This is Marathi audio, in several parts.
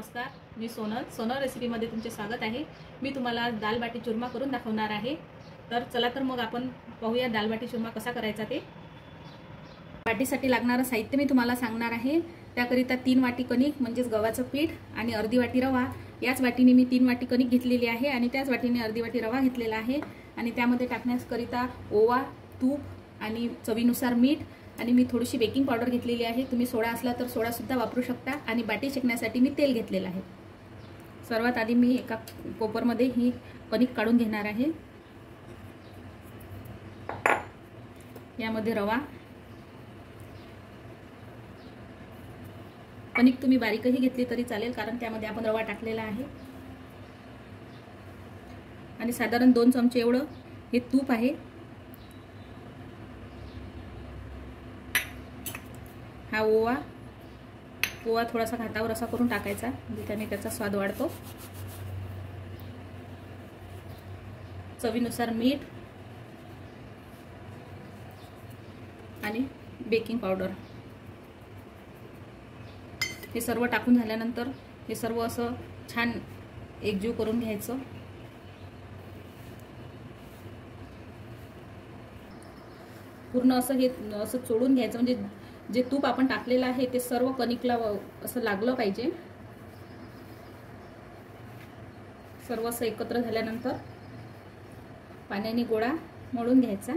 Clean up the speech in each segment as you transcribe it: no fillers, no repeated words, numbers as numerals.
नमस्कार, मी सोनल रेसिपीमध्ये तुमचे स्वागत आहे। मी तुम्हाला आज दाल बाटी चूरमा करून दाखवणार आहे। तर चला तर मग आपण पाहूया दाल बाटी चूरमा कसा करायचा ते। बाटीसाठी लागणारे साहित्य मी तुम्हाला सांगणार आहे। त्याकरिता 3 वाटी कणिक म्हणजे गव्हाचं पीठ आणि अर्धी वाटी रवा। याच वाटीने मी 3 वाटी कणिक घेतलेली आहे आणि त्याच वाटीने अर्धी वाटी रवा घेतलेला आहे आणि त्यामध्ये टाकण्याकरिता ओवा, तूप आणि चवीनुसार मीठ आणि मी थोडीशी बेकिंग पावडर घेतलेली आहे। तुम्ही सोडा असला तर सोडा सुद्धा वापरू शकता आणि बाटी शेकण्यासाठी मी तेल घेतलेलं आहे। सर्वात आधी मी एका कोपरमध्ये ही कणिक काढून घेणार आहे। यामध्ये रवा, कणिक तुम्ही बारीकही घेतली तरी चालेल कारण त्यामध्ये आपण रवा टाकलेला आहे आणि साधारण 2 चमचे एवढं हे तूप आहे। हा ओवा थोडासा हातावर असा करून टाकायचा म्हणजे त्याने त्याचा स्वाद वाढतो। चवीनुसार मीठ आणि बेकिंग पावडर हे सर्व टाकून झाल्यानंतर हे सर्व असं छान एकजीव करून घ्यायचं। पूर्ण असं हे असं चोळून घ्यायचं म्हणजे जे तूप आपण टाकलेलं आहे ते सर्व कणिकला असं लागलं पाहिजे। सर्व असं एकत्र झाल्यानंतर पाण्याने गोळा मळून घ्यायचा।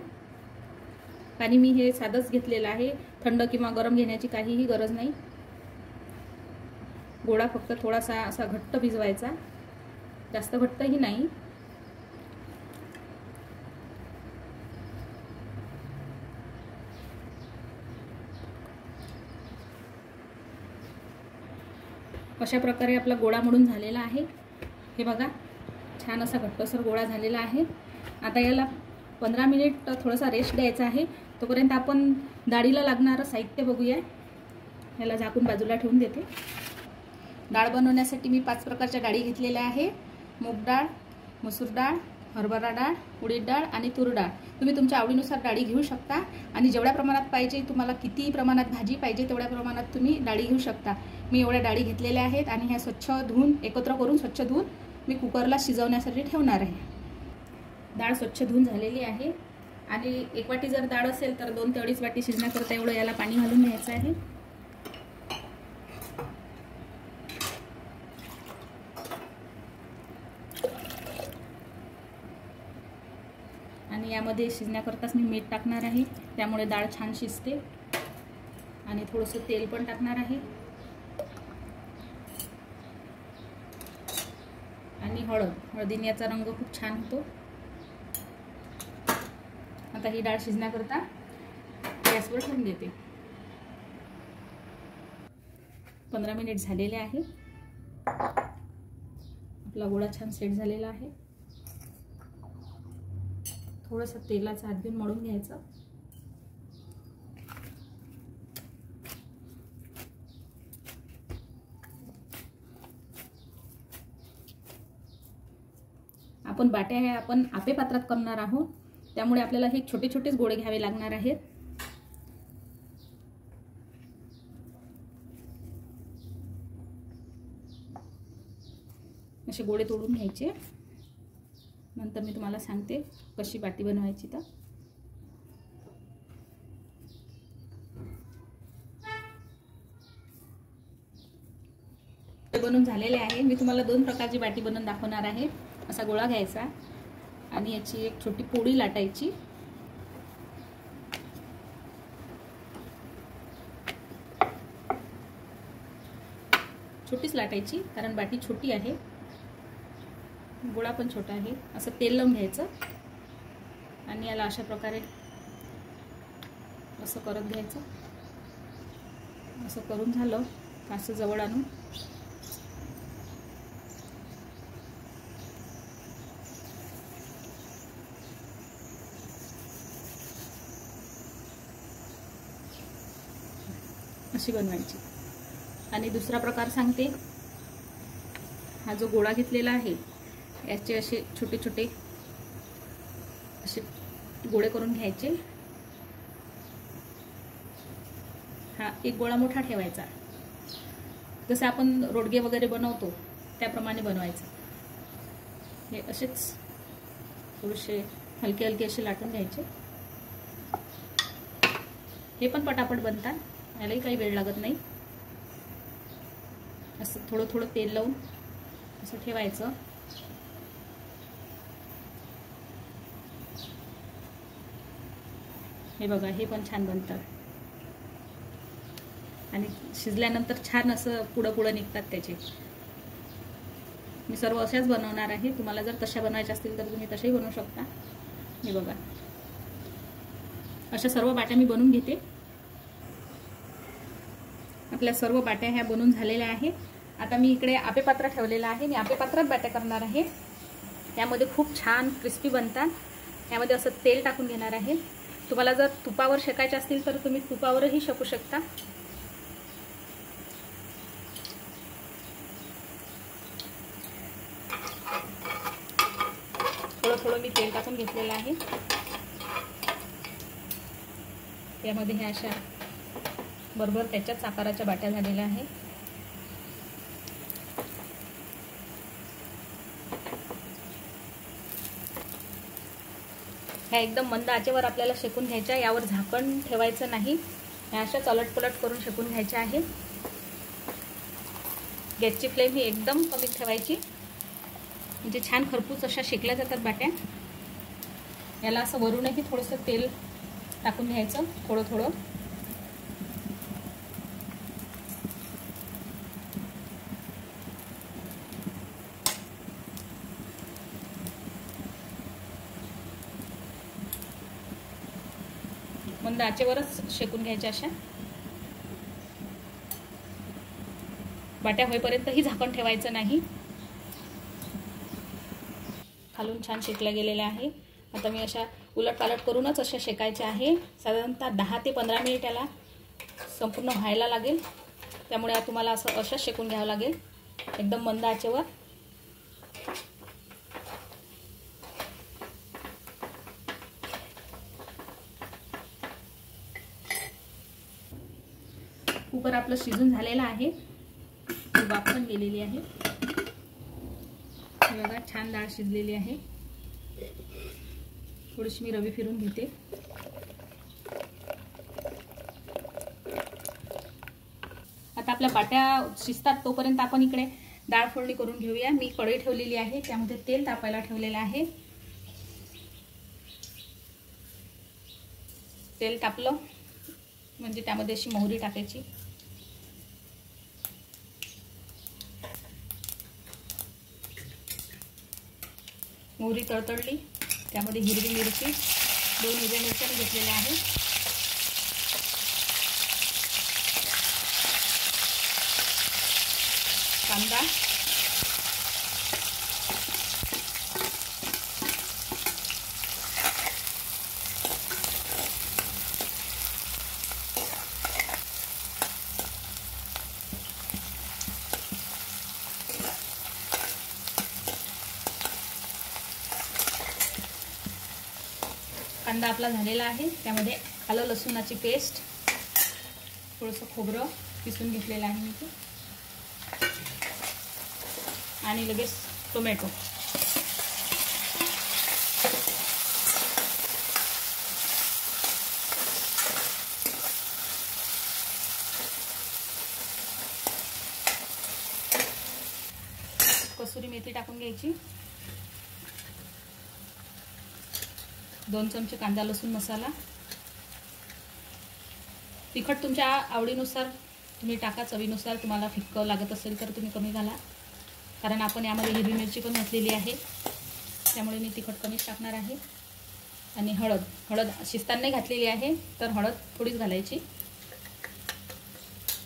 पाणी मी हे साधंच घेतलेलं आहे, थंड किंवा गरम घेण्याची काहीही गरज नाही। गोळा फक्त थोडासा असा घट्ट भिजवायचा, जास्त घट्टही नाही। अशा प्रकारे आपला गोळा मळून झालेला आहे। हे बघा छान असा घट्टसर गोळा झालेला आहे। आता याला 15 मिनिट थोडासा रेस्ट द्यायचा आहे। तोपर्यंत आपण डाळीला लागणारं साहित्य बघूया। याला झाकून बाजूला ठेवून देते। डाळ बनवण्यासाठी मी 5 प्रकारच्या डाळी घेतलेल्या आहे। मूग डाळ, मसूर डाळ, हरभरा डाळ, उडीद डाळ आणि तूर डाळ। तुम्ही तुमच्या आवडीनुसार डाळी घेऊ शकता आणि जेवढ्या प्रमाणात पाहिजे, तुम्हाला किती प्रमाणात भाजी पाहिजे तेवढ्या प्रमाणात तुम्ही डाळी घेऊ शकता। मी एवढ्या डाळी घेतलेल्या आहेत आणि ह्या स्वच्छ धुवून एकत्र करून स्वच्छ धुवून मी कुकरला शिजवण्यासाठी ठेवणार आहे। डाळ स्वच्छ धुवून झालेली आहे आणि 1 वाटी जर डाळ असेल तर 2 ते 2.5 वाटी शिजण्याकरता एवढं याला पाणी घालून घ्यायचं आहे। आणि यामध्ये शिजण्याकरताच मी मीठ टाकणार आहे, त्यामुळे डाळ छान शिजते आणि थोडंसं तेल पण टाकणार आहे आणि हळदीने याचा रंग खूप छान होतो। आता ही डाळ शिजण्याकरता गॅसवर ठेवून देते। 15 मिनिट झालेले आहे। आपला गोळा छान सेट झालेला आहे। थोडंसं तेलाचा हात घेऊन मळून घ्यायचं। आपण बाट्या हे आपण आपे पात्रात करणार आहोत, त्यामुळे आपल्याला हे छोटे छोटेच गोळे घ्यावे लागणार आहेत। असे गोळे तोडून घ्यायचे, नंतर मी तुम्हाला सांगते कशी बाटी बनवायची। तर बनवून झालेले आहे। मी तुम्हाला 2 प्रकारची बाटी बनवून दाखवणार आहे। असा गोळा घ्यायचा आणि याची एक छोटी पोळी लाटायची। छोटीच लाटायची कारण बाटी छोटी आहे, गोळा पण छोटा आहे। असं तेल लावून घ्यायचं आणि याला अशा प्रकारे असं करत घ्यायचं। असं करून झालं का असं जवळ आणून अशी बनवायची। आणि दुसरा प्रकार सांगते। हा जो गोळा घेतलेला आहे याचे असे छोटे छोटे असे गोळे करून घ्यायचे। हा एक गोळा मोठा ठेवायचा जसे आपण रोडगे वगैरे बनवतो त्याप्रमाणे बनवायचं. हे असेच थोडेसे हलके हलके असे लाटून घ्यायचे. हे पण पटापट बनतात, यालाही काही वेळ लागत नाही. असं थोडं थोडं तेल लावून असं ठेवायचं. हे बघा, हे पण छान बनतात आणि शिजल्यानंतर छान असं पुढं पुढं निघतात त्याचे. मी सर्व अशाच बनवणार आहे. तुम्हाला जर तशा बनवायच्या असतील तर तुम्ही तशाही बनवू शकता. हे बघा, अशा सर्व बाट्या मी बनवून घेते. आपल्या सर्व बाट्या ह्या बनवून झालेल्या आहे. आता मी इकडे आपेपात्र ठेवलेला आहे. मी आपेपात्रात बाट्या करणार आहे. यामध्ये खूप छान क्रिस्पी बनतात. यामध्ये असं तेल टाकून घेणार आहे. तुम्हाला जर तुपावर शेकायचे असतील तर तुम्ही तुपावरही शेकू शकता. थोडं थोडं मी तेल टाकून घेतलेलं आहे. यामध्ये ह्या अशा बरोबर त्याच्याच आकाराच्या बाट्या झालेल्या आहे. ह्या एकदम मंद आचेवर आपल्याला शेकून घ्यायच्या. यावर झाकण ठेवायचं नाही. ह्या अशाच अलटपलट करून शेकून घ्यायच्या आहे. गॅसची फ्लेम ही एकदम कमी ठेवायची, म्हणजे छान खरपूस अशा शेकल्या जातात बाट्या. याला असं वरूनही थोडंसं तेल टाकून घ्यायचं, थोडं थोडं. मंद आचेवरच शेकून घ्यायच्या अशा बाट्या होईपर्यंतही झाकण ठेवायचं नाही. खालून छान शेकल्या गेलेल्या आहे. आता मी अशा उलटपालट करूनच अशा शेकायच्या आहे. साधारणतः 10 ते 15 मिनिट याला संपूर्ण व्हायला लागेल. त्यामुळे तुम्हाला असं अशाच शेकून घ्यावं लागेल एकदम मंद आचेवर. कुकर आपलं शिजून झालेलं आहे. वाफ पण गेलेली आहे. बघा, छान डाळ शिजलेली आहे. थोडीशी मी रवी फिरून घेते. आता आपल्या बाट्या शिजतात तोपर्यंत आपण इकडे डाळ फोडणी करून घेऊया. मी कढई ठेवलेली आहे, त्यामध्ये तेल तापायला ठेवलेलं आहे. तेल तापलं म्हणजे त्यामध्ये अशी मोहरी टाकायची. मोहरी तळतळली, त्यामध्ये हिरवी मिरची, 2 हिरव्या मिरच्या घेतलेल्या आहेत. कांदा, कांदा आपला झालेला आहे. त्यामध्ये आलं लसूणाची पेस्ट, थोडंसं खोबरं किसून घेतलेलं आहे मी ते, आणि लगेच टोमॅटो. कसुरी मेथी टाकून घ्यायची. 2 चमचे कांदा लसूण मसाला. तिखट तुमच्या आवडीनुसार तुम्ही टाका, चवीनुसार. तुम्हाला फिक्कं लागत असेल तर तुम्ही कमी घाला, कारण आपण यामध्ये हिरवी मिरची पण घातलेली आहे, त्यामुळे मी तिखट कमीच टाकणार आहे. आणि हळद शिजताना घातलेली आहे, तर हळद थोडीच घालायची.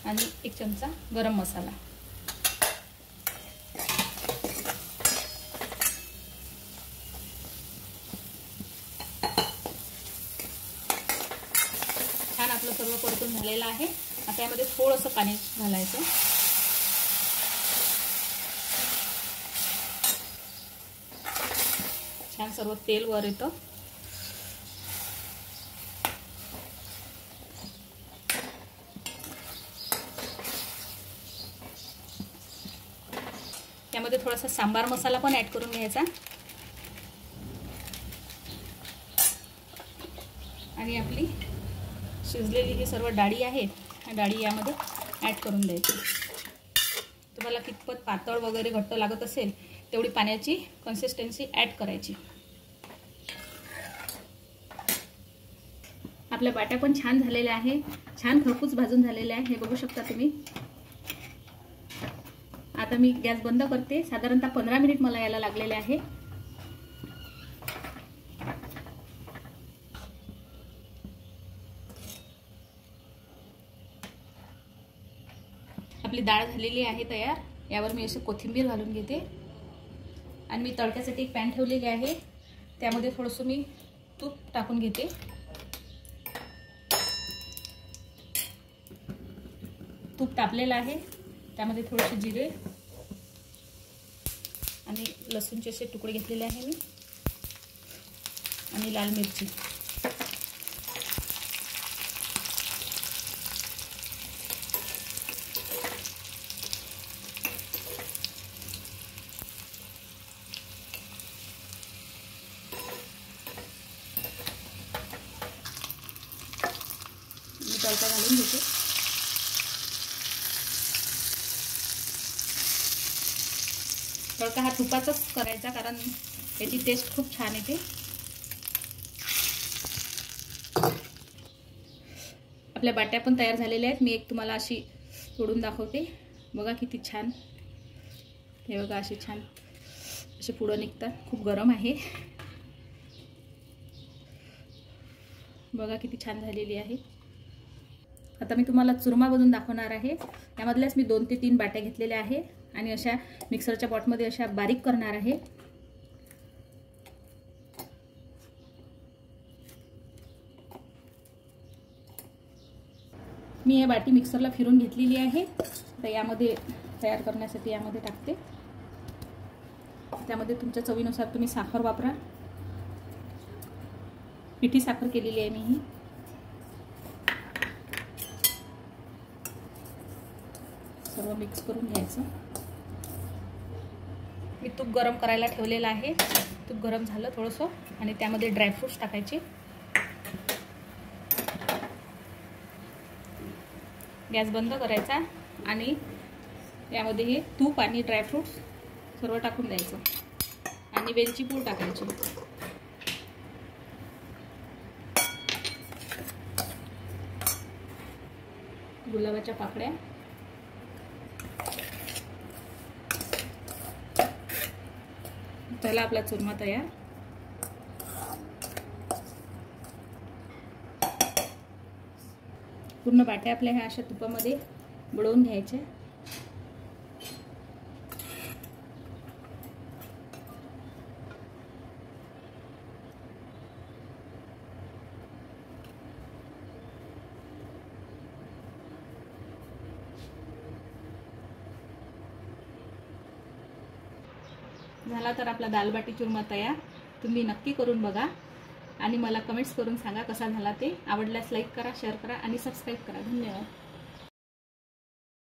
आणि 1 चमचा गरम मसाला. छान आपलं सर्व परतून झालेलं आहे. आता यामध्ये थोडंसं पाणी घालायचं. छान सर्व तेल वर येतं. त्यामध्ये थोडासा सांबार मसाला पण ॲड करून घ्यायचा आणि आपली शिजलेली ही सर्व डाळी आहे ह्या डाळी यामध्ये ॲड करून द्यायची। तुम्हाला कितपत पातळ वगैरे घट्ट लागत असेल तेवढी पाण्याची कन्सिस्टन्सी ॲड करायची। आपल्या बाट्या पण छान झालेल्या आहे, छान खरपूस भाजून झालेल्या आहे, हे बघू शकता तुम्ही। आता मी गॅस बंद करते। साधारणतः 15 मिनिट मला याला लागलेले आहे। आपली डाळ झालेली आहे तयार। यावर मी अशी कोथिंबीर घालून घेते आणि मी तडक्यासाठी एक पॅन ठेवलेली आहे, त्यामध्ये थोडंसं मी तूप टाकून घेते। तूप तापलेलं आहे, त्यामध्ये थोडेसे जिरे आणि लसूणचे असे तुकडे घेतलेले आहे मी आणि लाल मिरची। मी तडका घालून घेते। तडका हा तुपाचाच करायचा, कारण याची टेस्ट खूप छान येते। आपल्या बाट्या पण तयार झालेल्या आहेत। मी एक तुम्हाला अशी तोडून दाखवते, बघा किती छान। हे बघा अशी छान असे पुढं निघतात, खूप गरम आहे। बघा किती छान झालेली आहे। आता मी तुम्हाला चुरमा बनवून दाखवणार आहे। यामधल्याच मी 2 ते 3 बाट्या घेतलेल्या आहे आणि अशा मिक्सरच्या पॉटमध्ये अशा बारीक करणार आहे। मी हे बाटी मिक्सरला फिरून घेतलेली आहे। तर यामध्ये तयार करण्यासाठी यामध्ये टाकते। त्यामध्ये तुमच्या चवीनुसार तुम्ही साखर वापरा, पिठी साखर केलेली आहे मी ही। सर्व मिक्स करून घ्यायचं। मी तूप गरम करायला ठेवलेलं आहे, तूप गरम झालं थोडंसं आणि त्यामध्ये ड्रायफ्रूट्स टाकायचे। गॅस बंद करायचा आणि यामध्ये हे तूप आणि ड्रायफ्रूट्स सर्व टाकून द्यायचं आणि वेलची पूड टाकायची। गुलाबाच्या पाकळ्या, झाला आपला चुरमा तयार। पूर्ण बाट्या आपल्या ह्या अशा तुपामध्ये बुडवून घ्यायच्या। झाला तर आपला दाल बाटी चुरमा तयार। तुम्ही नक्की करून बघा आणि मला कमेंट्स करून सांगा कसा झाला ते। आवडल्यास लाईक करा, शेअर करा आणि सबस्क्राईब करा। धन्यवाद।